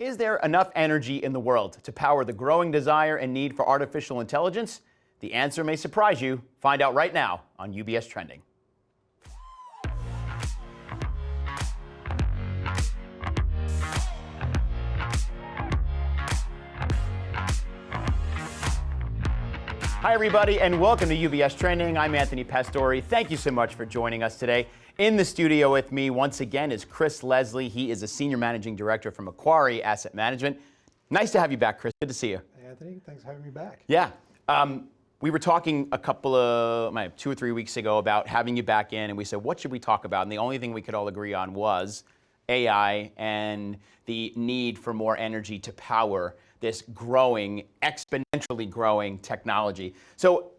Is there enough energy in the world to power the growing desire and need for artificial intelligence? The answer may surprise you. Find out right now on UBS Trending. Hi, everybody, and welcome to UBS Trending. I'm Anthony Pastore. Thank you so much for joining us today. In the studio with me once again is Chris Leslie. He is a Senior Managing Director from Macquarie Asset Management. Nice to have you back, Chris. Good to see you. Hey, Anthony. Thanks for having me back. Yeah. We were talking a couple of, 2 or 3 weeks ago about having you back in, and we said, what should we talk about? And the only thing we could all agree on was AI and the need for more energy to power this growing, exponentially growing technology. So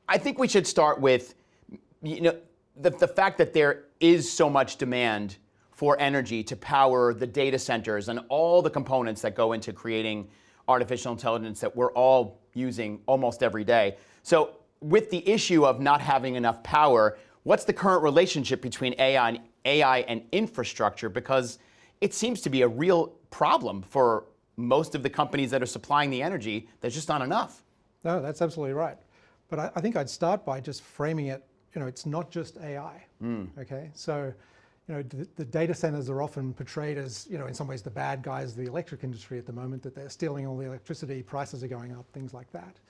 I think we should start with, the fact that there is so much demand for energy to power the data centers and all the components that go into creating artificial intelligence that we're all using almost every day. So with the issue of not having enough power, what's the current relationship between AI and infrastructure? Because it seems to be a real problem for most of the companies that are supplying the energy. There's just not enough. No, that's absolutely right. But I think I'd start by just framing it, it's not just AI, okay? So, the data centers are often portrayed as, in some ways the bad guys of the electric industry at the moment, that they're stealing all the electricity, prices are going up, things like that.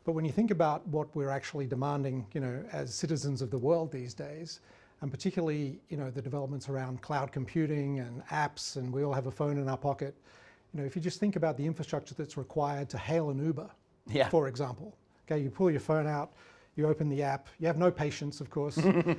But when you think about what we're actually demanding, as citizens of the world these days, and particularly, the developments around cloud computing and apps, and we all have a phone in our pocket, if you just think about the infrastructure that's required to hail an Uber, for example, okay, you pull your phone out, you open the app, you have no patience, of course. It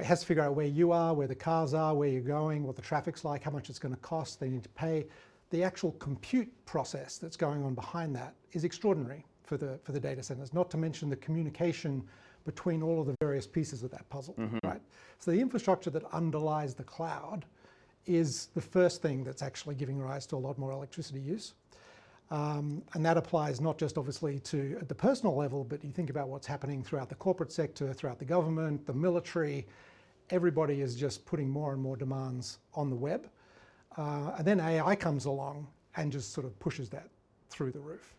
has to figure out where you are, where the cars are, where you're going, what the traffic's like, how much it's going to cost, they need to pay. The actual compute process that's going on behind that is extraordinary for the data centers, not to mention the communication between all of the various pieces of that puzzle, right? So the infrastructure that underlies the cloud is the first thing that's actually giving rise to a lot more electricity use. And that applies not just obviously to at the personal level, but you think about what's happening throughout the corporate sector, throughout the government, the military. Everybody is just putting more and more demands on the web. And then AI comes along and just sort of pushes that through the roof.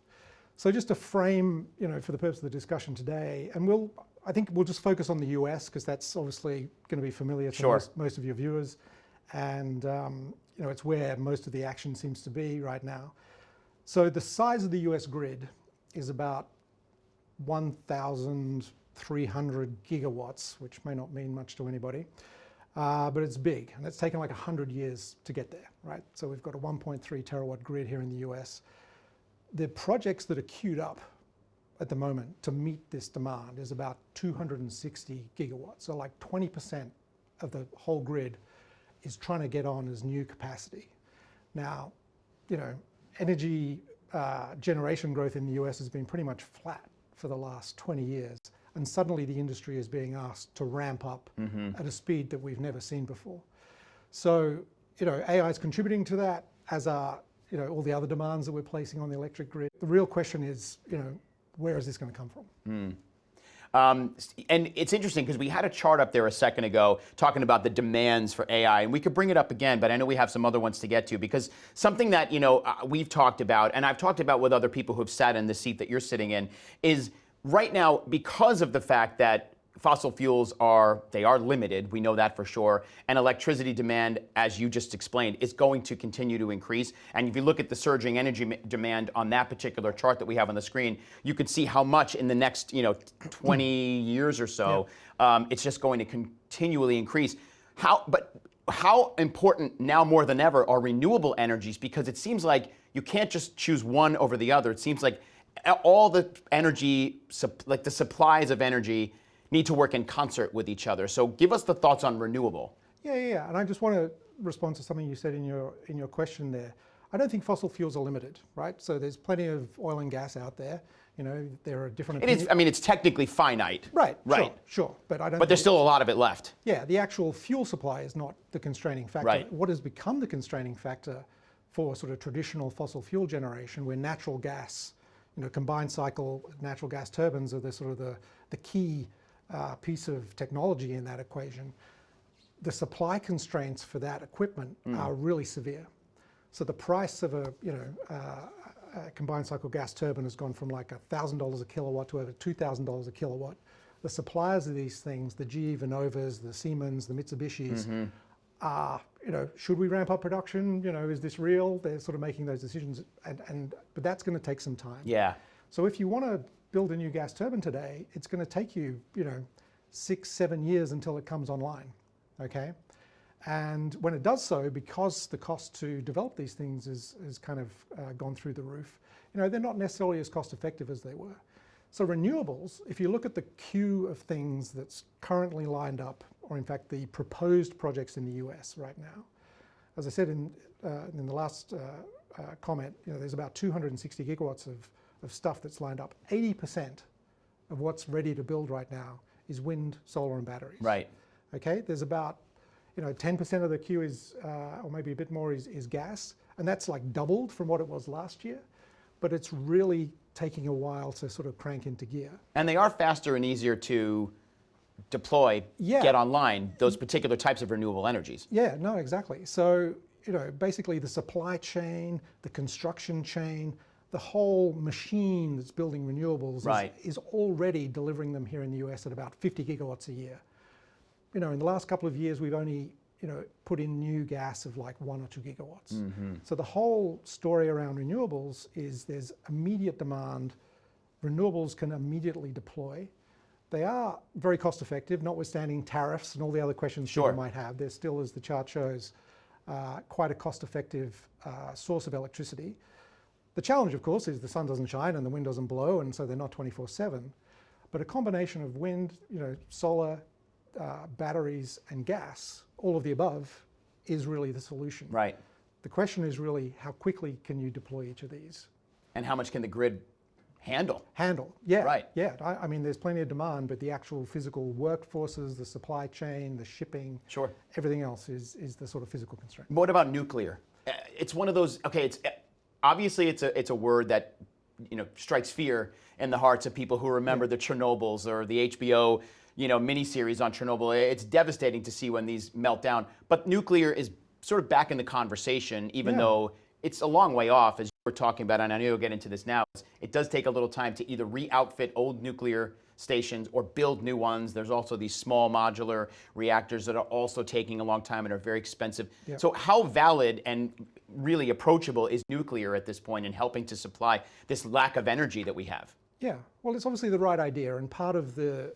So just to frame, for the purpose of the discussion today, and I think we'll just focus on the US because that's obviously going to be familiar to most of your viewers. And it's where most of the action seems to be right now. So the size of the US grid is about 1,300 gigawatts, which may not mean much to anybody, but it's big, and it's taken like 100 years to get there, right? So we've got a 1.3 terawatt grid here in the US. The projects that are queued up at the moment to meet this demand is about 260 gigawatts. So like 20% of the whole grid is trying to get on as new capacity. Now, energy generation growth in the US has been pretty much flat for the last 20 years. And suddenly the industry is being asked to ramp up at a speed that we've never seen before. So, AI is contributing to that, as are, all the other demands that we're placing on the electric grid. The real question is, where is this going to come from? And it's interesting because we had a chart up there a second ago talking about the demands for AI, and we could bring it up again, but I know we have some other ones to get to, because something that we've talked about, and I've talked about with other people who have sat in the seat that you're sitting in, is right now, because of the fact that fossil fuels are limited, we know that for sure, and electricity demand, as you just explained, is going to continue to increase. And if you look at the surging energy demand on that particular chart that we have on the screen, you can see how much in the next 20 years or so, it's just going to continually increase. How important now more than ever are renewable energies? Because it seems like you can't just choose one over the other. It seems like all the energy, like the supplies of energy, need to work in concert with each other. So give us the thoughts on renewable. Yeah. And I just want to respond to something you said in your question there. I don't think fossil fuels are limited, right? So there's plenty of oil and gas out there. There are different opinions. It's technically finite. Right. Sure. But there's still a lot of it left. Yeah, the actual fuel supply is not the constraining factor. Right. What has become the constraining factor for sort of traditional fossil fuel generation, where natural gas, combined cycle natural gas turbines are the sort of the key piece of technology in that equation. The supply constraints for that equipment are really severe. So the price of a combined cycle gas turbine has gone from like $1,000 a kilowatt to over $2,000 a kilowatt. The suppliers of these things, the GE Vernovas, the Siemens, the Mitsubishis, are, should we ramp up production? Is this real? They're sort of making those decisions, but that's going to take some time. Yeah. So if you want to build a new gas turbine today, it's going to take you, 6-7 years until it comes online, okay? And when it does so, because the cost to develop these things is kind of gone through the roof, they're not necessarily as cost effective as they were. So renewables, if you look at the queue of things that's currently lined up, or in fact the proposed projects in the US right now, as I said in the last comment, there's about 260 gigawatts of stuff that's lined up. 80% of what's ready to build right now is wind, solar, and batteries. Right. Okay, there's about 10% of the queue is, or maybe a bit more, is gas, and that's like doubled from what it was last year. But it's really taking a while to sort of crank into gear. And they are faster and easier to deploy, get online, those particular types of renewable energies. Yeah, no, exactly. So, basically the supply chain, the construction chain, the whole machine that's building renewables is already delivering them here in the US at about 50 gigawatts a year. In the last couple of years, we've only put in new gas of like 1 or 2 gigawatts. So the whole story around renewables is there's immediate demand. Renewables can immediately deploy. They are very cost effective, notwithstanding tariffs and all the other questions people might have. They're still, as the chart shows, quite a cost effective source of electricity. The challenge, of course, is the sun doesn't shine and the wind doesn't blow, and so they're not 24/7. But a combination of wind, solar, batteries and gas, all of the above, is really the solution. Right. The question is really how quickly can you deploy each of these? And how much can the grid handle? Yeah. Right. Yeah, I mean, there's plenty of demand, but the actual physical workforces, the supply chain, the shipping, everything else is the sort of physical constraint. What about nuclear? It's one of those, it's obviously it's a word that strikes fear in the hearts of people who remember the Chernobyls or the HBO miniseries on Chernobyl. It's devastating to see when these melt down. But nuclear is sort of back in the conversation, even though it's a long way off, as we're talking about, and I know you'll get into this now. It does take a little time to either re-outfit old nuclear stations or build new ones. There's also these small modular reactors that are also taking a long time and are very expensive. So how valid and really approachable is nuclear at this point in helping to supply this lack of energy that we have? Yeah, well, it's obviously the right idea, and part of the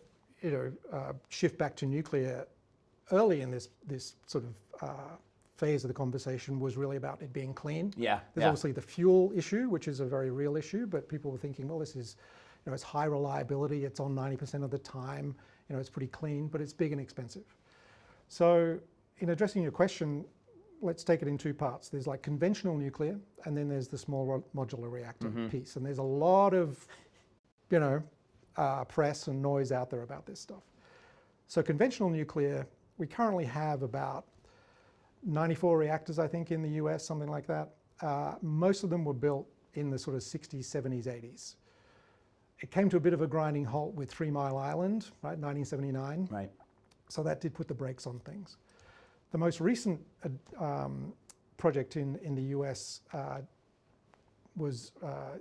shift back to nuclear early in this sort of phase of the conversation was really about it being clean. There's obviously the fuel issue, which is a very real issue, but people were thinking, well, this is, it's high reliability, it's on 90% of the time, it's pretty clean, but it's big and expensive. So in addressing your question, let's take it in two parts. There's like conventional nuclear, and then there's the small modular reactor piece. And there's a lot of, press and noise out there about this stuff. So conventional nuclear, we currently have about 94 reactors, I think, in the US, something like that. Most of them were built in the sort of 60s, 70s, 80s. It came to a bit of a grinding halt with 3 Mile Island, right, 1979. Right. So that did put the brakes on things. The most recent project in the US was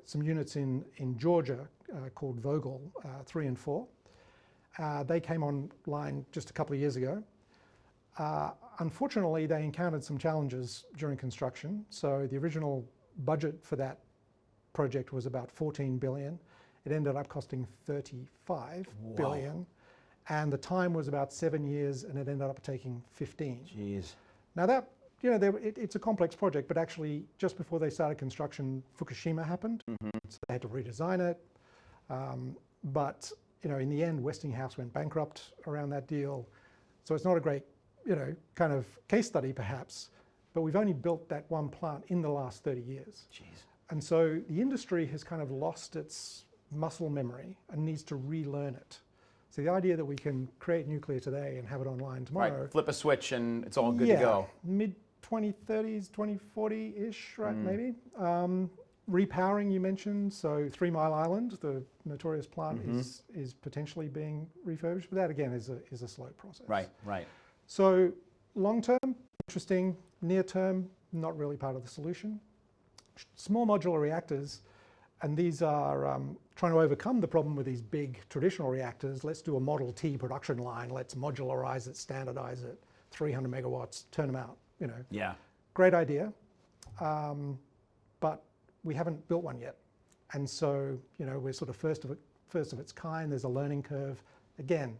some units in Georgia called Vogel 3 and 4. They came online just a couple of years ago. Unfortunately, they encountered some challenges during construction. So the original budget for that project was about 14 billion. It ended up costing 35 billion. And the time was about 7 years, and it ended up taking 15. Jeez. Now that, it's a complex project, but actually just before they started construction, Fukushima happened. So they had to redesign it. But, in the end, Westinghouse went bankrupt around that deal. So it's not a great, kind of case study perhaps, but we've only built that one plant in the last 30 years. Jeez. And so the industry has kind of lost its muscle memory and needs to relearn it. So the idea that we can create nuclear today and have it online tomorrow. Right, flip a switch and it's all good to go. Mid-2030s, 2040-ish, right, maybe. Repowering, you mentioned, so 3 Mile Island, the notorious plant, is potentially being refurbished, but that again is a slow process. Right. So long-term, interesting. Near-term, not really part of the solution. Small modular reactors, and these are trying to overcome the problem with these big traditional reactors. Let's do a Model T production line. Let's modularize it, standardize it, 300 megawatts, turn them out. Yeah. Great idea, but we haven't built one yet, and so we're sort of first of its kind. There's a learning curve. Again,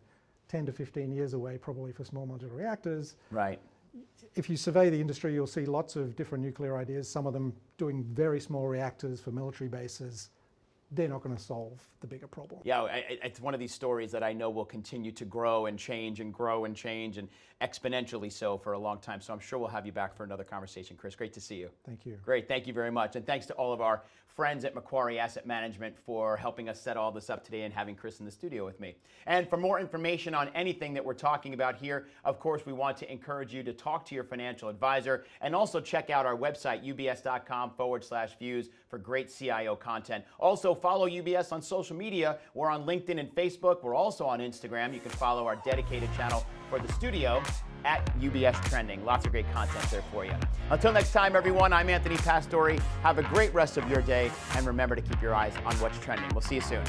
10 to 15 years away, probably, for small modular reactors. Right. If you survey the industry, you'll see lots of different nuclear ideas, some of them doing very small reactors for military bases. They're not going to solve the bigger problem. Yeah, it's one of these stories that I know will continue to grow and change and grow and change, and exponentially so, for a long time. So I'm sure we'll have you back for another conversation, Chris. Great to see you. Thank you. Great, thank you very much. And thanks to all of our friends at Macquarie Asset Management for helping us set all this up today and having Chris in the studio with me. And for more information on anything that we're talking about here, of course, we want to encourage you to talk to your financial advisor, and also check out our website, ubs.com/views, for great CIO content. Also, follow UBS on social media. We're on LinkedIn and Facebook. We're also on Instagram. You can follow our dedicated channel for the studio at UBS Trending. Lots of great content there for you. Until next time, everyone, I'm Anthony Pastore. Have a great rest of your day, and remember to keep your eyes on what's trending. We'll see you soon.